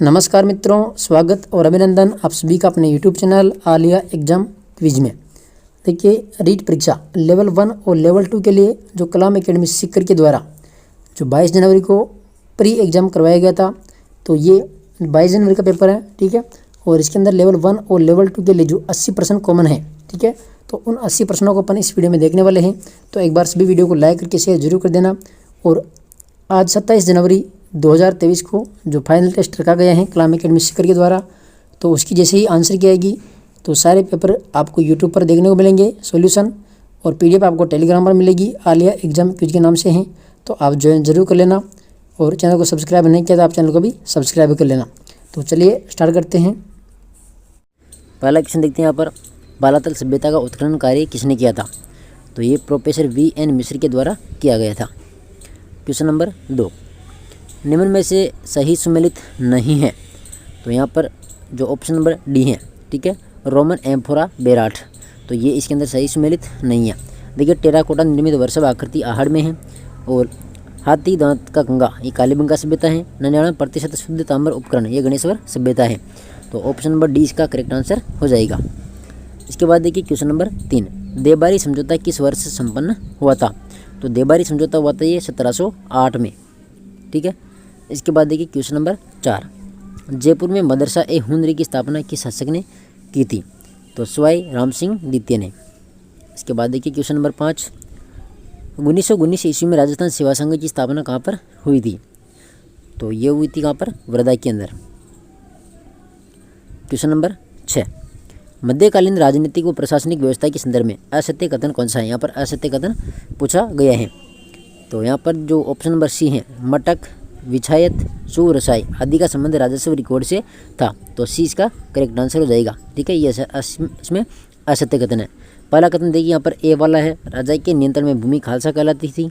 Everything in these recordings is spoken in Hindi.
नमस्कार मित्रों, स्वागत और अभिनंदन आप सभी का अपने YouTube channel Alia exam quiz में। देखिए, रीट परीक्षा लेवल 1 और लेवल 2 के लिए जो कलाम एकेडमी सीकर के द्वारा जो 22 जनवरी को प्री एग्ज़ाम करवाया गया था, तो ये 22 जनवरी का पेपर है। ठीक है, और इसके अंदर लेवल 1 और लेवल 2 के लिए जो 80% कॉमन है, ठीक है, तो उन 80 प्रश्नों को अपन इस वीडियो में देखने वाले हैं। तो एक बार सभी वीडियो को लाइक करके शेयर जरूर कर देना। और आज 27 जनवरी 2023 को जो फाइनल टेस्ट रखा गया है कलाम एकेडमी सीकर के द्वारा, तो उसकी जैसे ही आंसर की आएगी तो सारे पेपर आपको यूट्यूब पर देखने को मिलेंगे सॉल्यूशन, और पीडीएफ आपको टेलीग्राम पर मिलेगी। आलिया एग्जाम क्विज के नाम से हैं, तो आप ज्वाइन जरूर कर लेना। और चैनल को सब्सक्राइब नहीं किया तो आप चैनल को भी सब्सक्राइब कर लेना। तो चलिए स्टार्ट करते हैं। पहला क्वेश्चन देखते हैं यहाँ पर, बालातल सभ्यता का उत्खनन कार्य किसने किया था? तो ये प्रोफेसर VN मिश्र के द्वारा किया गया था। क्वेश्चन नंबर 2, निम्न में से सही सुमेलित नहीं है। तो यहाँ पर जो ऑप्शन नंबर डी है, ठीक है, रोमन एम्फोरा बेराट, तो ये इसके अंदर सही सुमेलित नहीं है। देखिए, टेराकोटा निर्मित वर्षभ आकृति आहड़ में है, और हाथी दांत का कंगा ये कालीबंगा सभ्यता है। 99% शुद्ध ताम्र उपकरण ये गणेश्वर सभ्यता है। तो ऑप्शन नंबर डी इसका करेक्ट आंसर हो जाएगा। इसके बाद देखिए क्वेश्चन नंबर 3, देबारी समझौता किस वर्ष संपन्न हुआ था? तो देबारी समझौता हुआ था ये 1708 में। ठीक है, इसके बाद देखिए क्वेश्चन नंबर 4, जयपुर में मदरसा ए हुनरी की स्थापना किस शासक ने की थी? तो सवाई राम सिंह द्वितीय ने। इसके बाद देखिए क्वेश्चन नंबर 5, 1919 ईस्वी में राजस्थान सेवा संघ की स्थापना कहाँ पर हुई थी? तो ये हुई थी कहाँ पर? वर्धा के अंदर। क्वेश्चन नंबर 6, मध्यकालीन राजनीतिक व प्रशासनिक व्यवस्था के संदर्भ में असत्य कथन कौन सा है? यहाँ पर असत्य कथन पूछा गया है। तो यहाँ पर जो ऑप्शन नंबर सी है, मटक, विछायत, सुरसाई आदि का संबंध राजस्व रिकॉर्ड से था। तो सी इसका करेक्ट आंसर हो जाएगा। ठीक है, ये इसमें असत्य कथन है। पहला कथन देखिए यहाँ पर ए वाला है, राजा के नियंत्रण में भूमि खालसा कहलाती थी,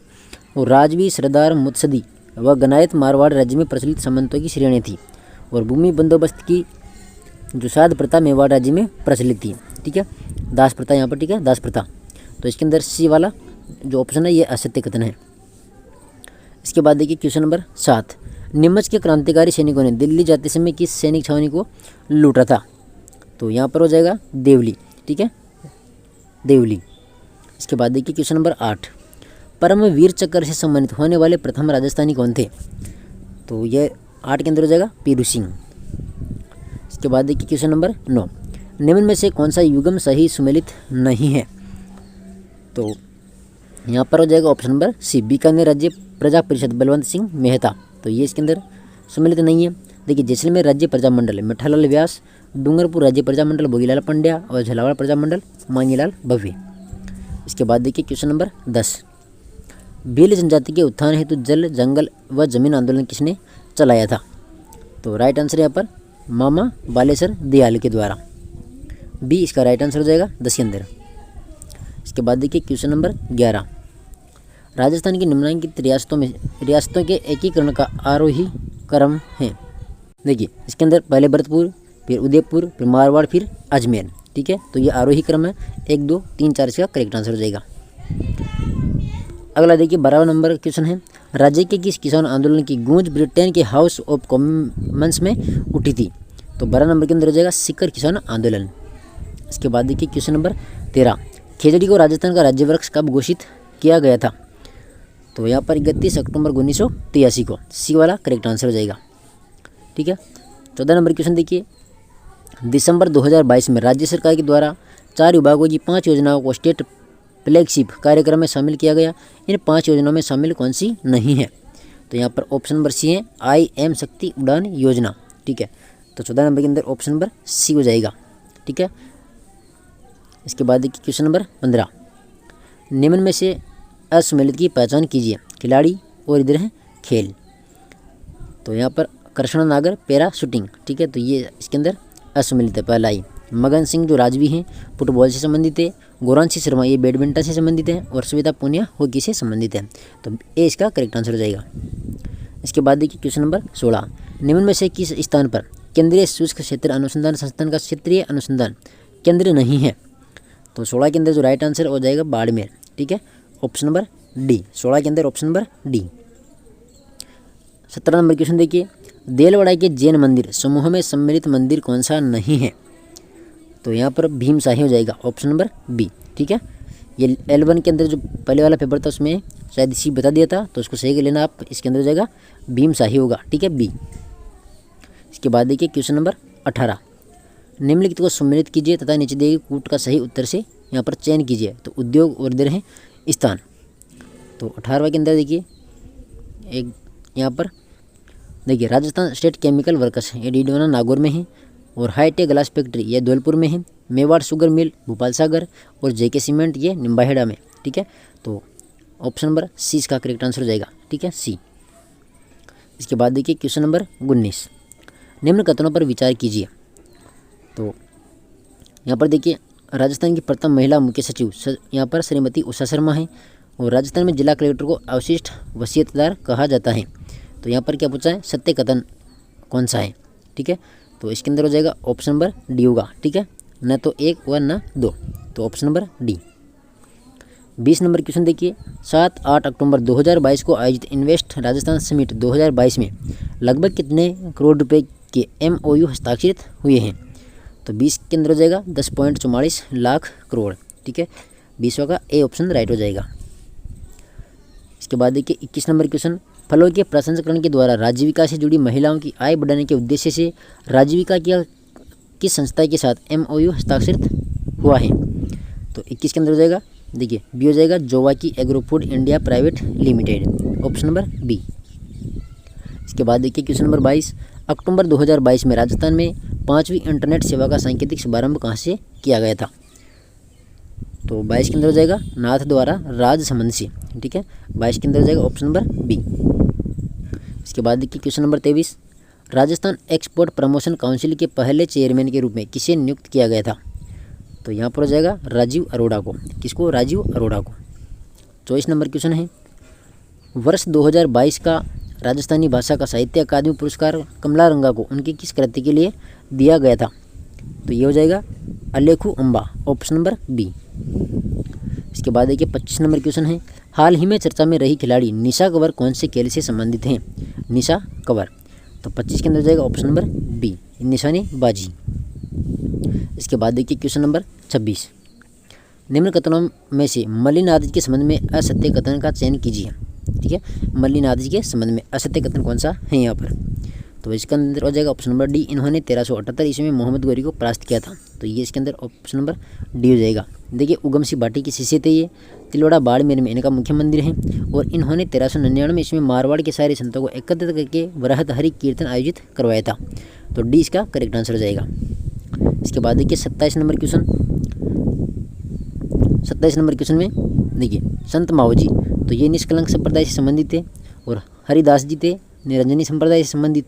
और राजवी, सरदार, मुत्सदी व गनायत मारवाड़ राज्य में प्रचलित संबंधों की श्रेणी थी, और भूमि बंदोबस्त की जो साध प्रथा मेवाड़ राज्य में प्रचलित थी। ठीक है, दास प्रथा यहाँ पर, ठीक है, दास प्रथा। तो इसके अंदर सी वाला जो ऑप्शन है ये असत्य कथन है। इसके बाद देखिए क्वेश्चन नंबर 7, नीमच के क्रांतिकारी सैनिकों ने दिल्ली जाते समय किस सैनिक छावनी को लूटा था? तो यहाँ पर हो जाएगा देवली। ठीक है, देवली। इसके बाद देखिए क्वेश्चन नंबर 8, परमवीर चक्र से सम्मानित होने वाले प्रथम राजस्थानी कौन थे? तो ये 8 के अंदर हो जाएगा पीरू सिंह। इसके बाद देखिए क्वेश्चन नंबर 9, निम्न में से कौन सा युग्म सही सुमेलित नहीं है? तो यहाँ पर हो जाएगा ऑप्शन नंबर सी, बीकानेर राज्य प्रजा परिषद बलवंत सिंह मेहता। तो ये इसके अंदर सम्मिलित नहीं है। देखिए, जैसलमेर राज्य प्रजा मंडल मिठालाल व्यास, डूंगरपुर राज्य प्रजा मंडल भोगीलाल पंड्या, और झालावाड़ प्रजा मंडल मांगीलाल भव्य। इसके बाद देखिए क्वेश्चन नंबर 10, भील जनजाति के उत्थान हेतु जल, जंगल व जमीन आंदोलन किसने चलाया था? तो राइट आंसर यहाँ पर मामा बालेश्वर दयाल के द्वारा। बी इसका राइट आंसर हो जाएगा 10 के अंदर। इसके बाद देखिए क्वेश्चन नंबर 11, राजस्थान की निम्नलिखित रियासतों के एकीकरण का आरोही क्रम है। देखिए, इसके अंदर पहले भरतपुर, फिर उदयपुर, फिर मारवाड़, फिर अजमेर। ठीक है, तो ये आरोही क्रम है। 1, 2, 3, 4 इसका करेक्ट आंसर हो जाएगा। अगला देखिए 12वां नंबर क्वेश्चन है, राज्य के किस किसान आंदोलन की गूंज ब्रिटेन के हाउस ऑफ कॉमन्स में उठी थी? तो 12 नंबर के अंदर हो जाएगा सीकर किसान आंदोलन। इसके बाद देखिए क्वेश्चन नंबर 13, खेजड़ी को राजस्थान का राज्य वृक्ष कब घोषित किया गया था? तो यहाँ पर 31 अक्टूबर 1983 को। सी वाला करेक्ट आंसर हो जाएगा। ठीक है, 14 नंबर क्वेश्चन देखिए, दिसंबर 2022 में राज्य सरकार के द्वारा 4 विभागों की 5 योजनाओं को स्टेट फ्लैगशिप कार्यक्रम में शामिल किया गया। इन 5 योजनाओं में शामिल कौन सी नहीं है? तो यहाँ पर ऑप्शन नंबर सी है, IM शक्ति उड़ान योजना। ठीक है, तो 14 नंबर के अंदर ऑप्शन नंबर सी हो जाएगा। ठीक है, इसके बाद देखिए क्वेश्चन नंबर 15, निम्न में से असुमेलित की पहचान कीजिए। खिलाड़ी और इधर है खेल। तो यहाँ पर कृष्णा नागर पैरा शूटिंग। ठीक है, तो ये इसके अंदर असुमेलित है। पहला ही मगन सिंह जो राजवी हैं फुटबॉल से संबंधित है, गौरांशी शर्मा ये बैडमिंटन से संबंधित है, और सविता पूनिया हॉकी से संबंधित है। तो ए इसका करेक्ट आंसर हो जाएगा। इसके बाद देखिए क्वेश्चन नंबर 16, निम्न में से किस स्थान पर केंद्रीय शुष्क क्षेत्र अनुसंधान संस्थान का क्षेत्रीय अनुसंधान केंद्र नहीं है? तो 16 के अंदर जो राइट आंसर हो जाएगा बाड़मेर। ठीक है, ऑप्शन नंबर डी। 16 के अंदर option number D. 17 number question देखिए, देलवाड़ा के जैन मंदिर समूह में सम्मिलित मंदिर कौन सा नहीं है? तो यहाँ पर भीमशाही हो जाएगा, ऑप्शन नंबर बी। ठीक है, ये L1 के अंदर जो पहले वाला पेपर था उसमें शायद इसी बता दिया था, तो उसको सही कर लेना आप। इसके अंदर हो जाएगा भीमशाही होगा। ठीक है, बी। इसके बाद देखिए क्वेश्चन नंबर 18, निम्नलिखित को सम्मिलित कीजिए तथा नीचे दिए गए कूट का सही उत्तर से यहाँ पर चयन कीजिए। तो उद्योग और दे रहे हैं स्थान। तो 18वां के अंदर देखिए एक यहाँ पर देखिए राजस्थान स्टेट केमिकल वर्कर्स ये डीडवाना नागौर में है, और हाईटेक ग्लास फैक्ट्री ये धौलपुर में है, मेवाड़ शुगर मिल भोपाल सागर, और जेके सीमेंट ये निम्बाहेड़ा में। ठीक है, तो ऑप्शन नंबर सी इसका करेक्ट आंसर हो जाएगा। ठीक है, सी। इसके बाद देखिए क्वेश्चन नंबर 19, निम्न कथनों पर विचार कीजिए। तो यहाँ पर देखिए राजस्थान की प्रथम महिला मुख्य सचिव यहाँ पर श्रीमती उषा शर्मा है, और राजस्थान में जिला कलेक्टर को अवशिष्ट वसीयतदार कहा जाता है। तो यहाँ पर क्या पूछा है, सत्य कथन कौन सा है? ठीक है, तो इसके अंदर हो जाएगा ऑप्शन नंबर डी होगा। ठीक है, न तो 1 व न 2, तो option number D. 20 number question देखिए, 7-8 अक्टूबर 2022 को आयोजित इन्वेस्ट राजस्थान समिट 2022 में लगभग कितने करोड़ रुपए के MOU हस्ताक्षरित हुए हैं? तो 20 के अंदर हो जाएगा 10.44 लाख करोड़। ठीक है, 20वां का ए ऑप्शन राइट हो जाएगा। इसके बाद देखिए 21 नंबर क्वेश्चन, फलों के प्रसंस्करण के द्वारा राजीविका से जुड़ी महिलाओं की आय बढ़ाने के उद्देश्य से राजीविका किस संस्था के साथ MOU हस्ताक्षरित हुआ है? तो 21 के अंदर हो जाएगा देखिए बी हो जाएगा, Jowaki agro food India private limited, option number B. इसके बाद देखिए क्वेश्चन नंबर 22, अक्टूबर 2022 में राजस्थान में 5वीं इंटरनेट सेवा का सांकेतिक शुभारंभ कहाँ से किया गया था? तो 22 के अंदर हो जाएगा नाथ द्वारा राजसमंद से। ठीक है, 22 के अंदर हो जाएगा ऑप्शन नंबर बी। इसके बाद देखिए question number 23, Rajasthan export promotion council के पहले चेयरमैन के रूप में किसे नियुक्त किया गया था? तो यहाँ पर हो जाएगा राजीव अरोड़ा को। किसको? राजीव अरोड़ा को। 24 नंबर क्वेश्चन है, वर्ष 2022 का राजस्थानी भाषा का साहित्य अकादमी पुरस्कार कमला रंगा को उनकी किस कृति के लिए दिया गया था? तो ये हो जाएगा अलेखू अम्बा, ऑप्शन नंबर बी। इसके बाद देखिए 25 नंबर क्वेश्चन है, हाल ही में चर्चा में रही खिलाड़ी निशा कंवर कौन से खेल से संबंधित हैं? निशा कंवर। तो 25 के अंदर जाएगा ऑप्शन नंबर बी, निशानेबाजी। इसके बाद देखिए क्वेश्चन नंबर 26, निम्न कथनों में से मलिन आदि के संबंध में असत्य कथन का चयन कीजिए। ठीक है, मलिन आदि के संबंध में असत्य कथन कौन सा है यहाँ पर? तो इसके अंदर हो जाएगा ऑप्शन नंबर डी, इन्होंने 1378 ईस्वी में मोहम्मद गौरी को परास्त किया था। तो ये इसके अंदर ऑप्शन नंबर डी हो जाएगा। देखिए उगम सिंह भाटी की शिष्य थे ये, तिलवाड़ा बाड़मेर में इनका मुख्य मंदिर है, और इन्होंने 1399 ईस्वी में मारवाड़ के सारे संतों को एकत्रित करके वृहद हरि कीर्तन आयोजित करवाया था। तो डी इसका करेक्ट आंसर हो जाएगा। इसके बाद देखिए 27 नंबर क्वेश्चन, 27 नंबर क्वेश्चन में देखिए संत मावजी, तो ये निष्कलंक संप्रदाय से संबंधित थे, और हरिदास जी थे निरंजनी संप्रदाय से संबंधित,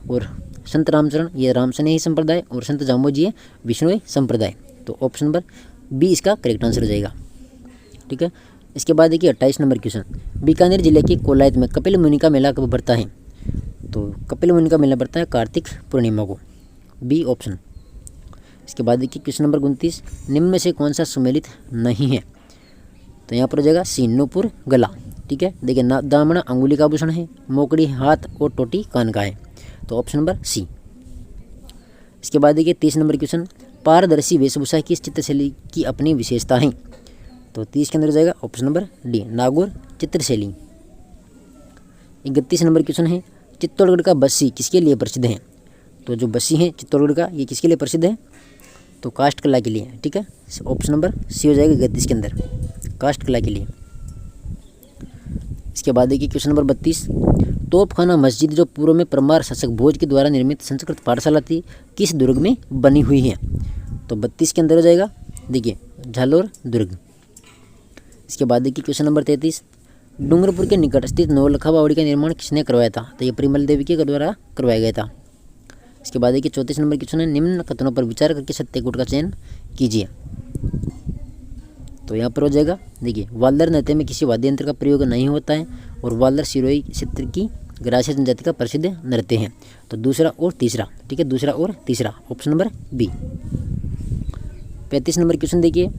और संत रामचरण ये रामसनेही संप्रदाय, और संत जाम्बोजी है विष्णुई संप्रदाय। तो ऑप्शन नंबर बी इसका करेक्ट आंसर हो जाएगा। ठीक है, इसके बाद देखिए 28 नंबर क्वेश्चन, बीकानेर जिले के कोलायत में कपिल मुनि का मेला कब बढ़ता है? तो कपिल मुनि का मेला बढ़ता है कार्तिक पूर्णिमा को, बी ऑप्शन। इसके बाद देखिए क्वेश्चन नंबर 29, निम्न में से कौन सा सुमेलित नहीं है? तो यहाँ पर हो जाएगा सी, नूपुर गला। ठीक है, देखिए दामना अंगुली का आभूषण है, मोकड़ी हाथ और टोटी कान का है। तो ऑप्शन नंबर सी। इसके बाद देखिए 30 नंबर क्वेश्चन, पारदर्शी वेशभूषा की चित्रशैली की अपनी विशेषता है? तो 30 के अंदर हो जाएगा ऑप्शन नंबर डी, नागौर चित्रशैली। 31 नंबर क्वेश्चन है, चित्तौड़गढ़ का बस्सी किसके लिए प्रसिद्ध है? तो जो बस्सी है चित्तौड़गढ़ का ये किसके लिए प्रसिद्ध है? तो काष्ठ कला के लिए। ठीक है, ऑप्शन नंबर सी हो जाएगा 31 के अंदर, काष्ठ कला के लिए। इसके बाद देखिए क्वेश्चन नंबर 32, तोपखाना मस्जिद जो पूर्व में परमार शासक भोज के द्वारा निर्मित संस्कृत पाठशाला थी किस दुर्ग में बनी हुई है? तो 32 के अंदर हो जाएगा देखिए झालोर दुर्ग। इसके बाद देखिए क्वेश्चन नंबर 33, डूंगरपुर के निकट स्थित नौलखा बावड़ी का निर्माण किसने करवाया था? तो ये परिमल देवी के द्वारा करवाया गया था। इसके बाद देखिए 34 नंबर क्वेश्चन है, निम्न कथनों पर विचार करके सत्य कूट का चयन कीजिए। तो यहाँ पर हो जाएगा देखिए वाल्दर नृत्य में किसी वाद्य यंत्र का प्रयोग नहीं होता है, और वाल्दर सिरोही क्षेत्र की ग्रासीय जनजाति का प्रसिद्ध नृत्य है। तो दूसरा और तीसरा। ठीक है, दूसरा और तीसरा, option number B. 35 number question देखिए,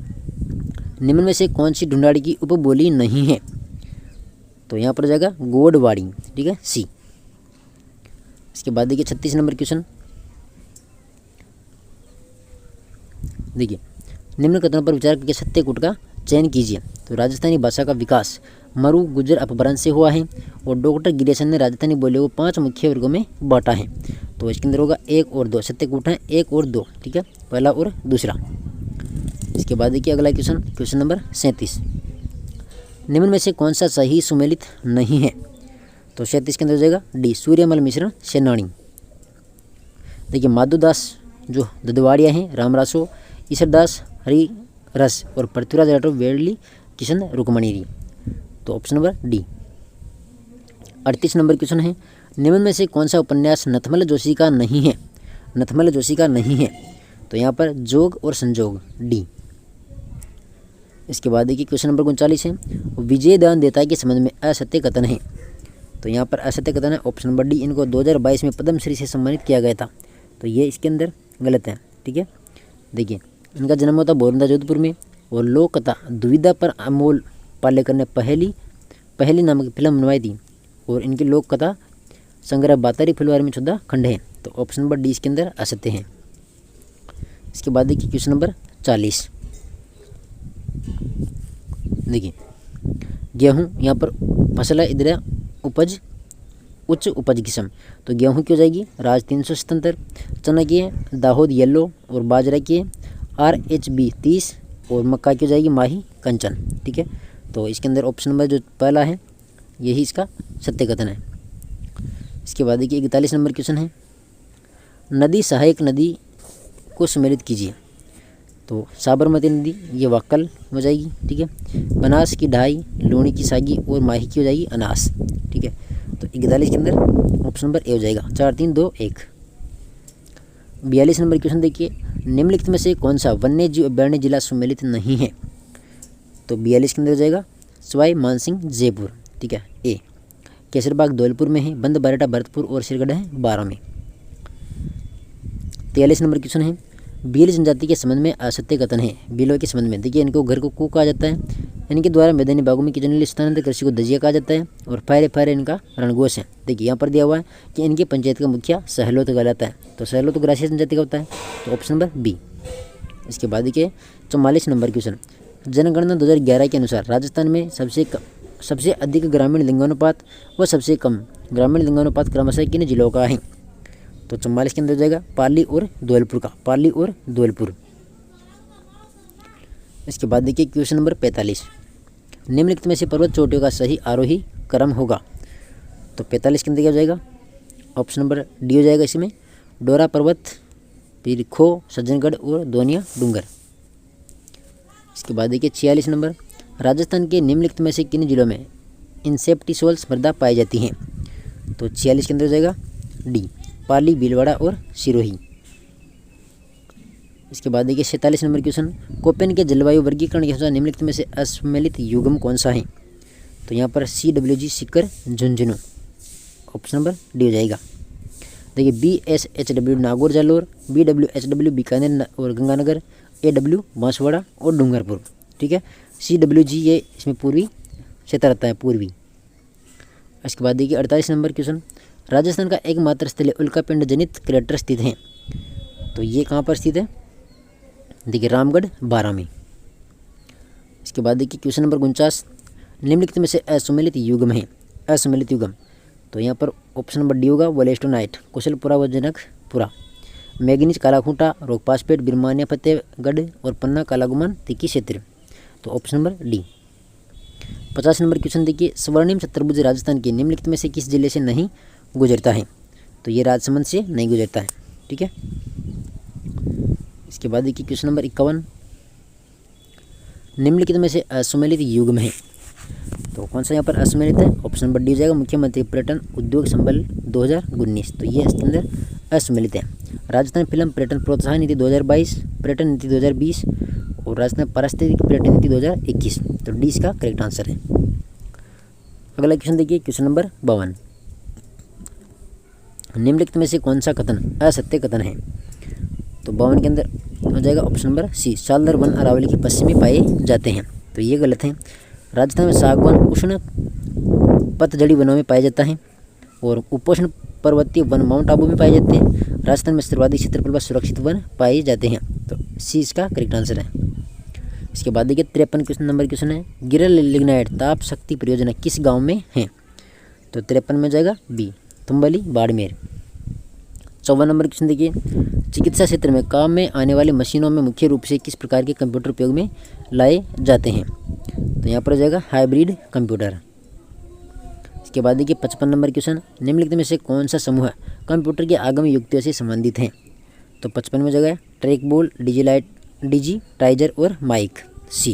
निम्न में से कौन सी ढूंढाड़ी की उपबोली नहीं है? तो यहाँ पर हो जाएगा गोडवाड़ी। ठीक है, सी। इसके बाद देखिए 36 नंबर क्वेश्चन, देखिए निम्न कथनों पर विचार करके सत्य कूट का चयन कीजिए। तो राजस्थानी भाषा का विकास मरु गुर्जर अपभ्रंश से हुआ है और डॉक्टर गिरीशन ने राजस्थानी बोलियों को 5 मुख्य वर्गों में बांटा है। तो इसके अंदर होगा 1 और 2, सत्य कूट है 1 और 2, ठीक है, पहला और दूसरा। इसके बाद देखिए अगला क्वेश्चन, क्वेश्चन नंबर 37, निम्न में से कौन सा सही सुमेलित नहीं है। तो 37 के अंदर हो जाएगा डी, सूर्यमल मिश्र सेनानी। देखिए माधुदास जो ददवाड़िया हैं, रामरासो, ईश्वरदास हरि रस और पृथ्वीराज राठौर वेड़ली किशन रुक्मणी। तो option number D. 38 number question है, निम्न में से कौन सा उपन्यास नथमल जोशी का नहीं है। नथमल जोशी का नहीं है, तो यहाँ पर जोग और संजोग, डी। इसके बाद देखिए क्वेश्चन नंबर 39 है, विजय दान देता के संबंध में असत्य कथन है। तो यहाँ पर असत्य कथन है ऑप्शन नंबर डी, इनको 2022 में पद्मश्री से सम्मानित किया गया था। तो ये इसके अंदर गलत है, ठीक है। देखिए इनका जन्म हुआ था बोरंदा जोधपुर में और लोक कथा दुविधा पर अमोल पालेकर ने पहली नामक फिल्म बनवाई थी और इनकी लोक कथा संग्रह बातारी फुलवारी में 14 खंड है। तो ऑप्शन नंबर डी इसके अंदर असत्य है। इसके बाद देखिए क्वेश्चन नंबर 40, देखिए गेहूँ यहाँ पर फसल है, इधर उपज उच्च उपज किस्म। तो गेहूँ की हो जाएगी राज 377, चना की है दाहोद येलो और बाजरा की है RHB 30 और मक्का की हो जाएगी माही कंचन, ठीक है। तो इसके अंदर ऑप्शन नंबर जो पहला है यही इसका सत्य कथन है। इसके बाद देखिए 41 नंबर क्वेश्चन है, नदी सहायक नदी को सम्मिलित कीजिए। तो साबरमती नदी ये वाक्कल हो जाएगी, ठीक है। बनास की ढाई, लूणी की सागी और माही की हो जाएगी अनास, ठीक है। तो 41 के अंदर ऑप्शन नंबर ए हो जाएगा, 4 3 2 1। 42 नंबर क्वेश्चन देखिए, निम्नलिखित में से कौन सा वन्य जीव अभ्यारण्य जिला सम्मिलित नहीं है। तो 42 के अंदर हो जाएगा सवाई मानसिंह जयपुर, ठीक है, ए। केसरबाग धौलपुर में है, बंद बारेटा भरतपुर और सिरगढ़ है 12 में। 43 नंबर क्वेश्चन है, भील जनजाति के संबंध में असत्य कथन है। भीलों के संबंध में देखिए इनको घर को कू कहा जाता है, इनके द्वारा मैदानी बागों में की जाने वाली स्थानांतरित कृषि को दजिया कहा जाता है और फायरे इनका रणघोष है। देखिए यहाँ पर दिया हुआ है कि इनकी पंचायत का मुखिया सहलोत कहलाता है। तो सहलोत ग्रासीय जनजाति का होता है, तो ऑप्शन नंबर बी। इसके बाद देखिए 44 नंबर क्वेश्चन, जनगणना 2011 के अनुसार राजस्थान में सबसे अधिक ग्रामीण लिंगानुपात व सबसे कम ग्रामीण लिंगानुपात क्रमशः किन जिलों का है। तो 44 के अंदर हो जाएगा पाली और धौलपुर का, पाली और धौलपुर। इसके बाद देखिए क्वेश्चन नंबर 45, निम्नलिखित में से पर्वत चोटियों का सही आरोही क्रम होगा। तो 45 के अंदर क्या हो जाएगा, ऑप्शन नंबर डी हो जाएगा इसमें, डोरा पर्वत, फिर खो, सज्जनगढ़ और दोनिया डूंगर। इसके बाद देखिए 46 नंबर, राजस्थान के निम्नलिखित में से किन जिलों में इंसेप्टिसोल्स मृदा पाई जाती हैं। तो 46 के अंदर हो जाएगा डी, पाली, भीलवाड़ा और सिरोही। इसके बाद देखिए 47 नंबर क्वेश्चन, कोपेन के जलवायु वर्गीकरण के अनुसार निम्नलिखित में से असम्मिलित युग्म कौन सा है। तो यहाँ पर CWG Sikar Jhunjhunu, option number D हो जाएगा। देखिए BSHW नागौर जालोर, BWHW बीकानेर और गंगानगर, AW बांसवाड़ा और डूंगरपुर, ठीक है। CWG ये इसमें पूर्वी क्षेत्र आता है, पूर्वी। इसके बाद देखिए 48 नंबर क्वेश्चन, राजस्थान का एकमात्र स्थलीय उल्कापिंड जनित क्रेटर स्थित है। तो ये कहाँ पर स्थित है, देखिए रामगढ़ 12 में। इसके बाद देखिए क्वेश्चन नंबर 49, निम्नलिखित में से असम्मिलित युग्म है। असम्मिलित युग्म, तो यहाँ पर ऑप्शन नंबर डी होगा, वोलेस्टोनाइट, कुशलपुरा व जनकपुरा, मैग्नीज कालाखूंटा, रोकपासपेट, बिरमानिया फतेहगढ़ और पन्ना कालागुमान तिकी क्षेत्र। तो option number D. 50 number question देखिए, स्वर्णिम चतुर्भुज राजस्थान के निम्नलिखित में से किस जिले से नहीं गुजरता है। तो ये राजसमंद से नहीं गुजरता है, ठीक है। इसके बाद देखिए क्वेश्चन नंबर 51, निम्नलिखित में से असम्मिलित युग्म है। तो कौन सा यहाँ पर असम्मिलित है, ऑप्शन नंबर डी हो जाएगा, मुख्यमंत्री पर्यटन उद्योग संबल 2019। तो ये इसके अंदर असम्मिलित है। राजस्थान फिल्म पर्यटन प्रोत्साहन नीति 2022, पर्यटन नीति 2020 और राजस्थान पारिस्थितिक पर्यटन नीति 2021। तो डी इसका करेक्ट आंसर है। अगला क्वेश्चन देखिए क्वेश्चन नंबर 52, निम्नलिखित में से कौन सा कथन असत्य कथन है। तो 52 के अंदर हो जाएगा ऑप्शन नंबर सी, सालदार वन अरावली के पश्चिमी पाए जाते हैं। तो ये गलत है। राजस्थान में सागवान उष्ण पतझड़ी वनों में पाया जाता है और उपोष्ण पर्वतीय वन माउंट आबू में पाए जाते हैं। राजस्थान में सर्वाधिक क्षेत्रफल पर सुरक्षित वन पाए जाते हैं। तो सी इसका करेक्ट आंसर है। इसके बाद देखिए 53 नंबर क्वेश्चन है, गिरल लिग्नाइट ताप शक्ति परियोजना किस गाँव में है? तो 53 में जाएगा बी, तुम्बली बाड़मेर। 54 नंबर क्वेश्चन देखिए, चिकित्सा क्षेत्र में काम में आने वाली मशीनों में मुख्य रूप से किस प्रकार के कंप्यूटर उपयोग में लाए जाते हैं? तो यहाँ पर हो जाएगा हाइब्रिड कंप्यूटर। इसके बाद देखिए 55 नंबर क्वेश्चन, निम्नलिखित में से कौन सा समूह कंप्यूटर के आगामी युक्तियों से संबंधित है? तो 55 में जगह ट्रैक बॉल, डिजिटाइजर और माइक, सी।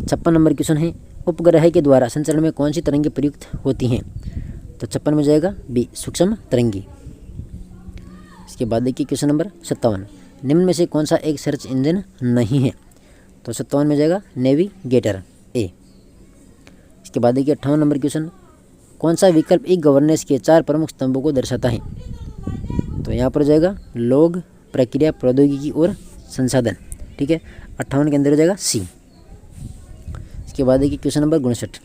56 नंबर क्वेश्चन है, उपग्रह के द्वारा संचरण में कौन सी तरंगें प्रयुक्त होती हैं? तो 56 में जाएगा बी, सूक्ष्म तरंगी। इसके बाद देखिए क्वेश्चन नंबर 57, निम्न में से कौन सा एक सर्च इंजन नहीं है? तो 57 में जाएगा नेविगेटर, ए। इसके बाद देखिए 58 नंबर क्वेश्चन, कौन सा विकल्प ई गवर्नेंस के 4 प्रमुख स्तंभों को दर्शाता है? तो यहाँ पर जाएगा लोग, प्रक्रिया, प्रौद्योगिकी और संसाधन। ठीक है, 58 के अंदर हो जाएगा सी। इसके बाद देखिए क्वेश्चन नंबर 59,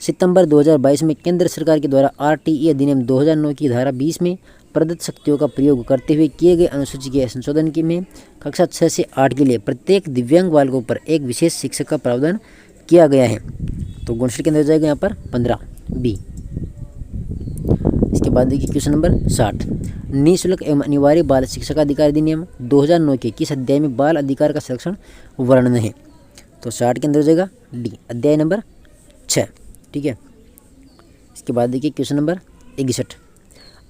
सितंबर 2022 में केंद्र सरकार के द्वारा RTE अधिनियम 2009 की धारा 20 में प्रदत्त शक्तियों का प्रयोग करते हुए किए गए अनुसूची के संशोधन की में कक्षा 6 से 8 के लिए प्रत्येक दिव्यांग बालकों पर एक विशेष शिक्षक का प्रावधान किया गया है। तो 59 के अंदर हो जाएगा यहाँ पर 15, बी। इसके बाद देखिए क्वेश्चन नंबर 60, निःशुल्क एवं अनिवार्य बाल शिक्षा अधिकार अधिनियम 2009 के किस अध्याय में बाल अधिकार का संरक्षण वर्णन है? तो 60 के अंदर हो जाएगा डी, अध्याय नंबर 6। ठीक है, इसके बाद देखिए क्वेश्चन नंबर 61,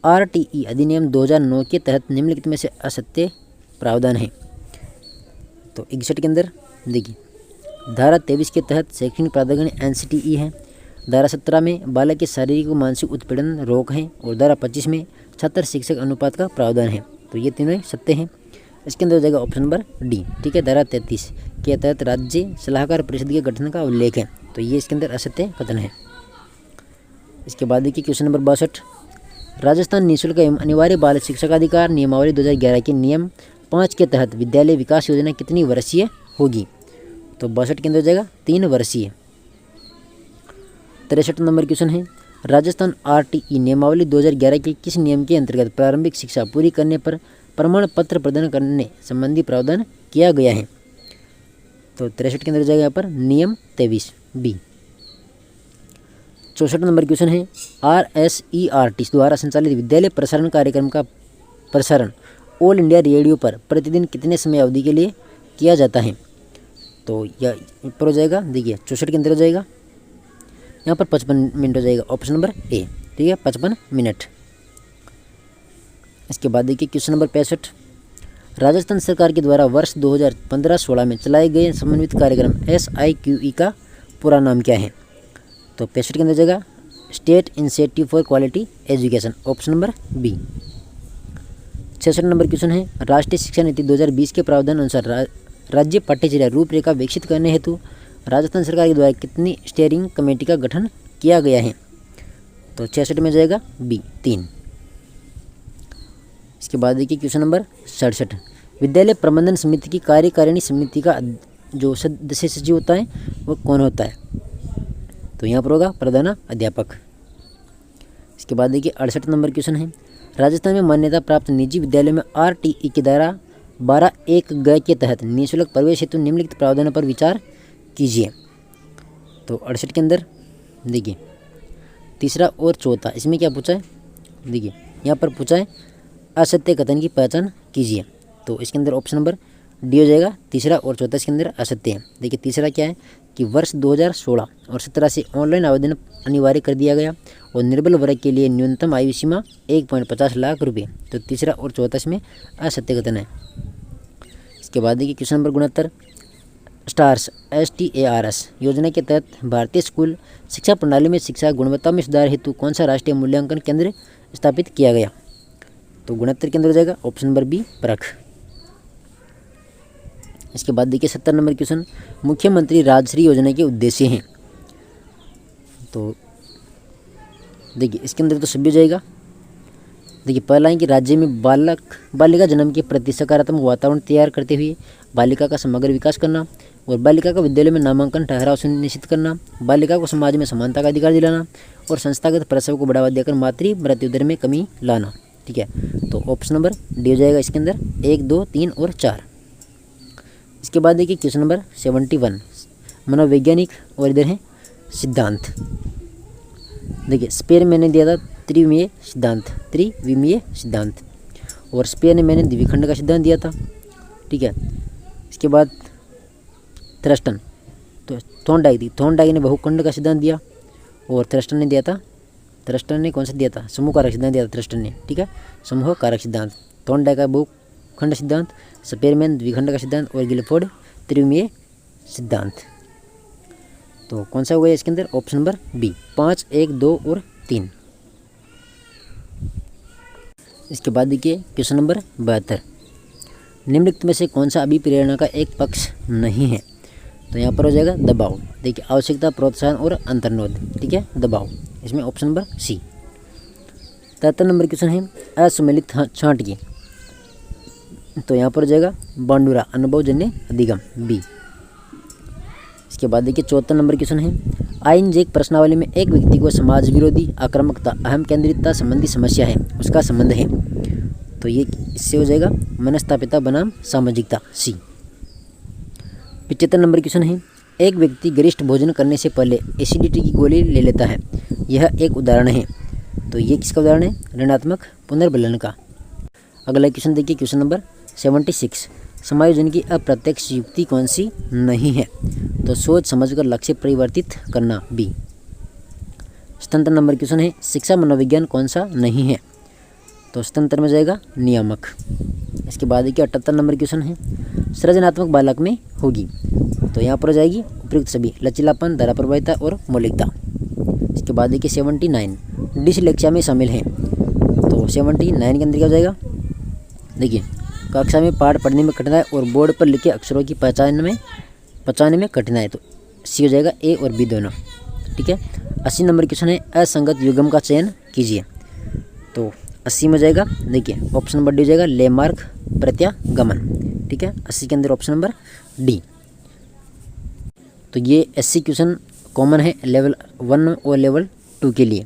RTE अधिनियम 2009 के तहत निम्नलिखित में से असत्य प्रावधान है? तो 61 के अंदर देखिए, धारा 23 के तहत शैक्षणिक प्राधिकरण NCTE है, धारा 17 में बालक के शारीरिक व मानसिक उत्पीड़न रोक है, और धारा 25 में छात्र शिक्षक अनुपात का प्रावधान है। तो ये तीनों सत्य हैं। इसके अंदर हो जाएगा ऑप्शन नंबर डी। ठीक है, धारा 33 के तहत राज्य सलाहकार परिषद के गठन का उल्लेख है। तो ये इसके अंदर असत्य कथन है। इसके बाद देखिए क्वेश्चन नंबर 62, राजस्थान निःशुल्क एवं अनिवार्य बाल शिक्षाधिकार नियमावली 2011 के नियम 5 के तहत विद्यालय विकास योजना कितनी वर्षीय होगी? तो 62 के अंदर हो जाएगा 3 वर्षीय। 63 नंबर क्वेश्चन है, राजस्थान RTE नियमावली 2011 के किस नियम के अंतर्गत प्रारंभिक शिक्षा पूरी करने पर प्रमाण पत्र प्रदान करने संबंधी प्रावधान किया गया है? तो 63 के अंदर हो जाएगा यहाँ पर नियम 23, बी। 64 नंबर क्वेश्चन है, RSERT द्वारा संचालित विद्यालय प्रसारण कार्यक्रम का प्रसारण ऑल इंडिया रेडियो पर प्रतिदिन कितने समय अवधि के लिए किया जाता है? तो यह ऊपर हो जाएगा, देखिए 64 के अंदर हो जाएगा यहाँ पर 55 मिनट हो जाएगा, ऑप्शन नंबर ए। ठीक है, 55 मिनट। इसके बाद देखिए क्वेश्चन नंबर 65, राजस्थान सरकार के द्वारा वर्ष 2015-16 में चलाए गए समन्वित कार्यक्रम SIQE का पूरा नाम क्या है? तो 65 के अंदर जाएगा state incentive for quality education, option number B. 66 number question है, राष्ट्रीय शिक्षा नीति 2020 के प्रावधान अनुसार राज्य पाठ्यचर्या रूपरेखा विकसित करने हेतु राजस्थान सरकार के द्वारा कितनी स्टीयरिंग कमेटी का गठन किया गया है? तो 66 में जाएगा बी, 3। इसके बाद देखिए क्वेश्चन नंबर 67, विद्यालय प्रबंधन समिति की कार्यकारिणी समिति का जो सदस्य सचिव होता है वो कौन होता है? तो यहाँ पर होगा प्रधान अध्यापक। इसके बाद देखिए 68 नंबर क्वेश्चन है, राजस्थान में मान्यता प्राप्त निजी विद्यालयों में RTE की धारा 12(1) ग के तहत निःशुल्क प्रवेश हेतु निम्नलिखित प्रावधानों पर विचार कीजिए। तो 68 के अंदर देखिए तीसरा और चौथा, इसमें क्या पूछा है? देखिए यहाँ पर पूछा है असत्य कथन की पहचान कीजिए। तो इसके अंदर ऑप्शन नंबर डी हो जाएगा, तीसरा और चौथा इसके अंदर असत्य है। देखिए तीसरा क्या है कि वर्ष 2016 और 17 से ऑनलाइन आवेदन अनिवार्य कर दिया गया और निर्बल वर्ग के लिए न्यूनतम आयु सीमा 1.50 लाख रुपये। तो तीसरा और चौथा इसमें असत्य कथन है। इसके बाद देखिए क्वेश्चन नंबर 69, STARS योजना के तहत भारतीय स्कूल शिक्षा प्रणाली में शिक्षा गुणवत्ता में सुधार हेतु कौन सा राष्ट्रीय मूल्यांकन केंद्र स्थापित किया गया? तो 69 के अंदर हो जाएगा ऑप्शन नंबर बी, परख। इसके बाद देखिए 70 नंबर क्वेश्चन, मुख्यमंत्री राजश्री योजना के उद्देश्य हैं। तो देखिए इसके अंदर तो सभी हो जाएगा, देखिए पहला है कि राज्य में बालिका जन्म के प्रति सकारात्मक वातावरण तैयार करते हुए बालिका का समग्र विकास करना, और बालिका का विद्यालय में नामांकन ठहराव सुनिश्चित करना, बालिका को समाज में समानता का अधिकार दिलाना, और संस्थागत प्रसव को बढ़ावा देकर मातृ मृत्यु दर में कमी लाना। ठीक है, तो ऑप्शन नंबर डी हो जाएगा इसके अंदर 1, 2, 3 और 4। इसके बाद देखिए क्वेश्चन नंबर 71 मनोवैज्ञानिक और इधर है सिद्धांत। देखिए स्पेयर मैंने दिया था त्रिविमीय सिद्धांत, और स्पेयर ने मैंने द्विखंड का सिद्धांत दिया था। ठीक है, इसके बाद थ्रस्टन तो थॉर्नडाइक ने बहुखंड का सिद्धांत दिया, और थ्रस्टन ने कौन सा दिया था, समूह कारक सिद्धांत दिया था थ्रस्टन ने। ठीक है, समूह कारक सिद्धांत, थॉर्नडाइक का बहुखंड सिद्धांत, स्पेयरमैन द्विखंड का सिद्धांत, और गिलफोर्ड त्रिविमीय सिद्धांत। तो कौन सा हो गया इसके अंदर, ऑप्शन नंबर बी 5, 1, 2 और 3। इसके बाद देखिए क्वेश्चन नंबर 72 निम्नलिखित में से कौन सा अभिप्रेरणा का एक पक्ष नहीं है। तो यहाँ पर हो जाएगा दबाव। देखिए आवश्यकता, प्रोत्साहन और अंतर्निरोध। ठीक है, दबाव, इसमें option number C. 73 number question है असम्मिलित छांट की। तो यहाँ पर हो जाएगा बांडुरा अनुभवजन्य अधिगम बी। इसके बाद देखिए 74 नंबर क्वेश्चन है आइनजेक प्रश्नावली में एक व्यक्ति को समाज विरोधी, आक्रामकता, अहम केंद्रितता संबंधी समस्या है, उसका संबंध है। तो ये इससे हो जाएगा मनस्तापिता बनाम सामाजिकता सी। 75 नंबर क्वेश्चन है एक व्यक्ति गरिष्ठ भोजन करने से पहले एसिडिटी की गोली ले लेता है, यह एक उदाहरण है। तो ये किसका उदाहरण है, ऋणात्मक पुनर्बलन का। अगला क्वेश्चन देखिए क्वेश्चन नंबर 76 समायोजन की अप्रत्यक्ष युक्ति कौन सी नहीं है। तो सोच समझकर लक्ष्य परिवर्तित करना बी। 77 नंबर क्वेश्चन है शिक्षा मनोविज्ञान कौन सा नहीं है। तो 77 में जाएगा नियामक। इसके बाद देखिए 78 नंबर क्वेश्चन है सृजनात्मक बालक में होगी। तो यहाँ पर हो जाएगी उपयुक्त सभी, लचीलापन, धारा प्रभाविता और मौलिकता। इसके बाद देखिए 79 डिसलेक्सिया में शामिल है। तो 79 के अंदर क्या हो जाएगा, देखिए कक्षा में पाठ पढ़ने में कठिनाई और बोर्ड पर लिखे अक्षरों की पहचानने में कठिनाई। तो सी हो जाएगा ए और बी दोनों। ठीक है, 80 नंबर क्वेश्चन है असंगत युग्म का चयन कीजिए। तो 80 में जाएगा देखिए ऑप्शन नंबर डी हो जाएगा लेमार्क प्रत्यागमन। ठीक है, 80 के अंदर ऑप्शन नंबर डी। तो ये 80 क्वेश्चन कॉमन है लेवल 1 और लेवल 2 के लिए।